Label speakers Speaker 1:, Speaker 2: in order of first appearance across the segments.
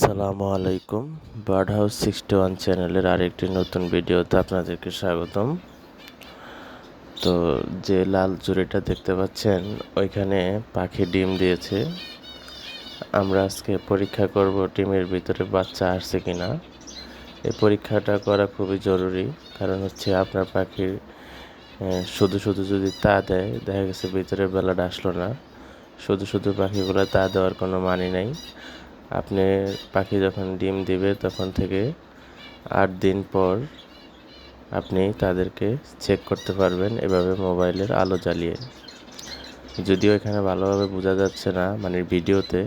Speaker 1: আসসালামু আলাইকুম। Bird house 61 চ্যানেলের আরেকটি নতুন ভিডিওতে আপনাদেরকে স্বাগতম। তো যে লাল জুড়িটা দেখতে পাচ্ছেন ওইখানে পাখি ডিম দিয়েছে। আমরা আজকে পরীক্ষা করব ডিমের ভিতরে বাচ্চা আসছে কিনা। এই পরীক্ষাটা করা খুবই জরুরি, কারণ হচ্ছে আপনার পাখির শুধু শুধু যদি তা দেয়, দেখা গেছে ভিতরে বেলাটা আসলো না, শুধু শুধু পাখিগুলো তা দেওয়ার কোনো মানে নেই। আপনি পাখি যখন ডিম দিবে তখন থেকে 8 দিন পর আপনি তাদেরকে চেক করতে পারবেন এভাবে মোবাইলের আলো জ্বালিয়ে। যদিও এখানে ভালোভাবে বোঝা যাচ্ছে না মানে ভিডিওতে,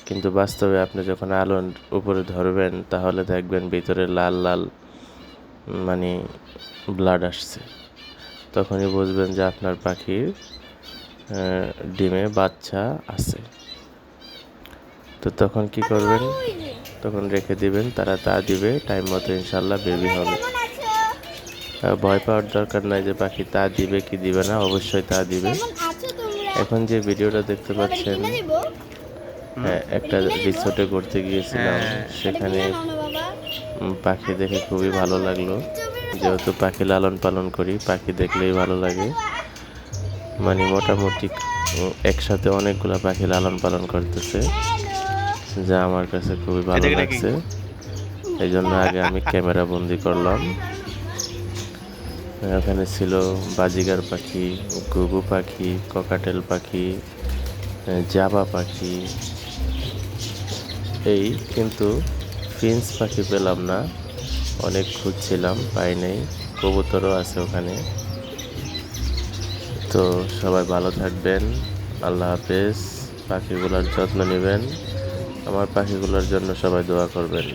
Speaker 1: কিন্তু বাস্তবে আপনি যখন আলোর উপরে ধরবেন তাহলে দেখবেন ভিতরে লাল লাল মানে ব্লাড আসছে। তখনই বুঝবেন যে আপনার পাখির ডিমে বাচ্চা আছে। তো তখন কি করবেন, তখন রেখে দিবেন, তারা তা দিবে টাইম মতো, ইনশাল্লাহ বেবি হবে। ভয় পাওয়ার দরকার নাই যে পাখি তা দিবে কি দিবে না, অবশ্যই তা দিবে। এখন যে ভিডিওটা দেখতে পাচ্ছেন, একটা রিসোর্টে ঘুরতে গিয়েছিলাম, সেখানে পাখি দেখে খুবই ভালো লাগলো। যেহেতু পাখি লালন পালন করি, পাখি দেখলেই ভালো লাগে। মানে মোটামুটি একসাথে অনেকগুলা পাখি লালন পালন করতেছে, যা আমার কাছে খুবই ভালো লাগছে। এই জন্য আগে আমি ক্যামেরা বন্দি করলাম। ওখানে ছিল বাজিগার পাখি, ঘুঘু পাখি, ককাটেল পাখি, জাবা পাখি। এই কিন্তু ফিন্স পাখি পেলাম না, অনেক খুঁজছিলাম, পাই নাই। কবুতরও আছে ওখানে। তো সবাই ভালো থাকবেন, আল্লাহ হাফেজ। পাখিগুলোর যত্ন নেবেন, আমার পাখিগুলোর জন্য সবাই দোয়া করবেন।